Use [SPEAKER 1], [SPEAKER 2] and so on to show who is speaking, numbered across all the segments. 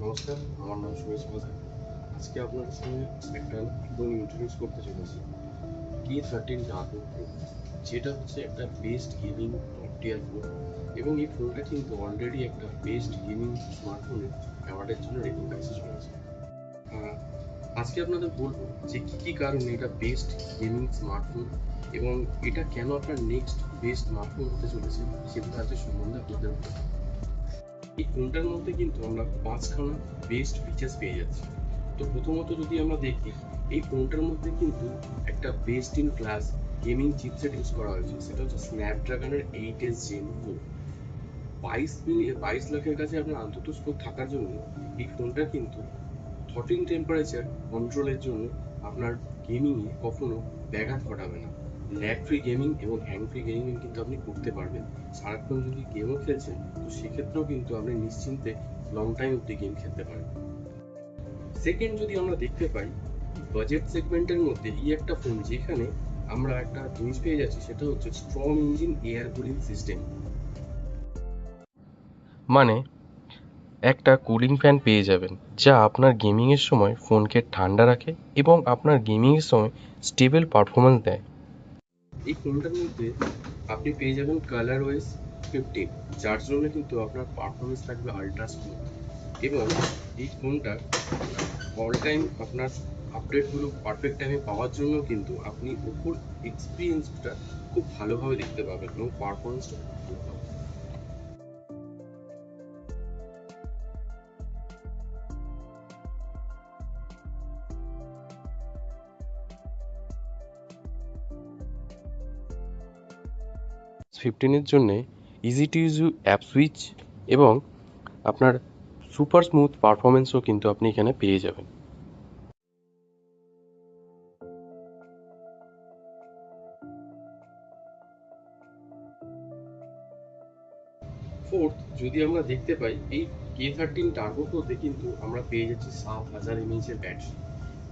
[SPEAKER 1] নমস্কার, আমার নাম সুরেশ প্রধান। আজকে আপনাদের সঙ্গে একটা ফোন ইন্ট্রোডিউস করতে চলেছি, K13 Turbo Pro, যেটা হচ্ছে একটা বেস্ট গেমিং টপ টিয়ার ফোন। এবং এই ফোনটা কিন্তু অলরেডি একটা বেস্ট গেমিং স্মার্টফোনের অ্যাওয়ার্ডের জন্য রেকগনাইজড হয়েছে। আহ, আজকে আপনাদের বলবো যে কি কি কারণে এটা বেস্ট গেমিং স্মার্টফোন এবং এটা কেন আপনার নেক্সট বেস্ট স্মার্টফোন হতে চলেছে, সেগুলো আজকে সম্বন্ধে আপনাদের বলবো। এই ফোনটার মধ্যে কিন্তু আমরা 5খানা বেস্ট ফিচার্স পেয়ে যাচ্ছি। তো প্রথমত যদি আমরা দেখি, এই ফোনটার মধ্যে কিন্তু একটা best in class gaming chipset use করা হয়েছে, সেটা হচ্ছে স্ন্যাপড্রাগনের 8s Gen 4। 22 লাখের কাছে আপনার আন্তঃ স্কোর থাকার জন্য এই ফোনটা কিন্তু থ্রটলিং টেম্পারেচার কন্ট্রোলের জন্য আপনার গেমিংয়ে কখনো ব্যাঘাত ঘটাবে না। ল্যাগ ফ্রি গেমিং এবং হ্যাং ফ্রি গেমিং কিন্তু আপনি করতে পারবেন। সারাক্ষণ যদি গেমও খেলছেন, তো সেক্ষেত্রেও কিন্তু আপনি নিশ্চিন্তে লং টাইম অব্দি গেম খেলতে পারেন। সেকেন্ড, যদি আমরা দেখতে পাই, বাজেট সেগমেন্টের মধ্যে এই একটা ফোন যেখানে আমরা একটা জিনিস পেয়ে যাচ্ছি, সেটা হচ্ছে strong engine air cooling system.
[SPEAKER 2] মানে একটা কুলিং ফ্যান পেয়ে যাবেন, যা আপনার গেমিংয়ের সময় ফোনকে ঠান্ডা রাখে এবং আপনার গেমিংয়ের সময় স্টেবল পারফরমেন্স দেয়।
[SPEAKER 1] এই ফোনটার মধ্যে আপনি পেয়ে যাবেন কালার ওয়েস 15, যার জন্য কিন্তু আপনার পারফরমেন্স থাকবে আল্ট্রা স্মুথ। এবং এই ফোনটা অল টাইম আপনার আপডেটগুলো পারফেক্ট টাইমে পাওয়ার জন্য কিন্তু আপনি ওপর এক্সপিরিয়েন্সটা খুব ভালোভাবে দেখতে পাবেন এবং পারফরমেন্সটা খুব ভালো পাবেন।
[SPEAKER 2] ফিফটিনের জন্যে easy to use app switch এবং আপনার সুপার স্মুথ পারফরমেন্সও কিন্তু আপনি এখানে পেয়ে যাবেন।
[SPEAKER 1] ফোর্থ, যদি আমরা দেখতে পাই, এই K13 টার্বো প্রোতে কিন্তু আমরা পেয়ে যাচ্ছি 7000 mAh এর ব্যাটারি।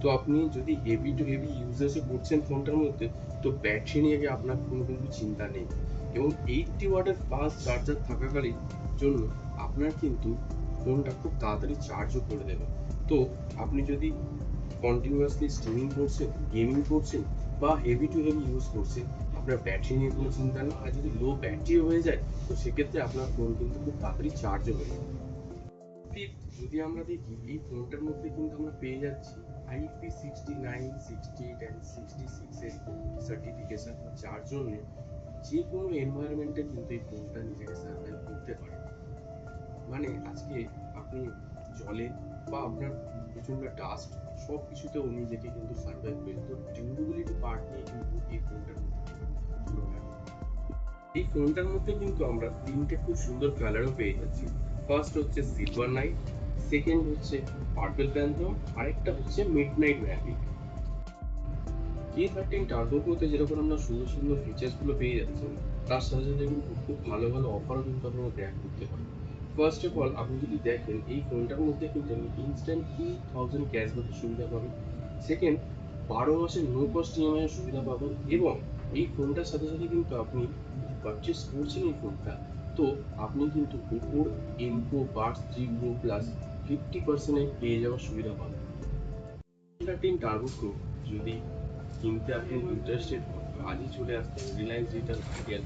[SPEAKER 1] তো আপনি যদি হেভি টু হেভি ইউজেসে করছেন ফোনটার মধ্যে, তো ব্যাটারি নিয়ে আপনার কোনো কিন্তু চিন্তা নেই। এবং 80 ওয়াটের ফাস্ট চার্জার থাকাকালীন জন্য আপনার কিন্তু ফোনটা খুব তাড়াতাড়ি চার্জও করে দেবে। তো আপনি যদি কন্টিনিউয়াসলি স্ট্রিমিং করছেন, গেমিং করছেন, বা হেভি টু হেভি ইউজ করছেন, আপনার ব্যাটারি নিয়ে কোনো চিন্তা নেই। আর যদি লো ব্যাটারিও হয়ে যায়, তো সেক্ষেত্রে আপনার ফোন কিন্তু খুব তাড়াতাড়ি চার্জও হয়ে যাবে। ফিফথ, যদি আমরা দেখি, এই ফোনটার মধ্যে কিন্তু আমরা পেয়ে যাচ্ছি IP69, 68 অ্যান্ড 66 এর সার্টিফিকেশন, যার জন্য যে কোনো এনভায়রনমেন্টে কিন্তু এই ফোনটা নিজেকে সার্ভাইভ করতে পারে। মানে আজকে আপনি জলে বা আপনার প্রচন্ড ডাস্ট, সব কিছুতে ও নিজেকে কিন্তু সার্ভাইভ করে। তো ডিউরেবিলিটি পার্ট নিয়ে কিন্তু এই ফোনটার মধ্যে ভালো লাগে। এই ফোনটার মধ্যে কিন্তু আমরা তিনটে খুব সুন্দর কালারও পেয়ে যাচ্ছি। ফার্স্ট হচ্ছে সিলভার নাইট, সেকেন্ড হচ্ছে পার্পল প্যান্থম, আরেকটা হচ্ছে midnight maverick. K13 turbo প্রোতে যেরকম আমরা সুন্দর সুন্দর ফিচার্স গুলো পেয়ে যাচ্ছি, তার সাথে সাথে কিন্তু খুব ভালো ভালো অফারও কিন্তু আপনারা গ্র্যাব করতে পারেন। ফার্স্ট অফ অল, আপনি যদি দেখেন, এই ফোনটার মধ্যে কিন্তু আপনি ইনস্ট্যান্ট 2000 ক্যাশব্যাকের সুবিধা পাবেন। সেকেন্ড, 12 মাসের নো কস্ট ইএমআই এর সুবিধা পাবেন। এবং এই ফোনটার সাথে সাথে কিন্তু আপনি যদি পারচেস করছেন এই ফোনটা, তো আপনি কিন্তু ওপোর এনকো বাডস 3 প্রো প্লাস 50% পেয়ে যাওয়ার সুবিধা পাবেন। K13 টার্বো প্রো যদি কিনতে আপনি ইন্টারেস্টেড হন, আজই চলে আসতে রিলায়েন্স ডিজিটাল আইডিয়াল।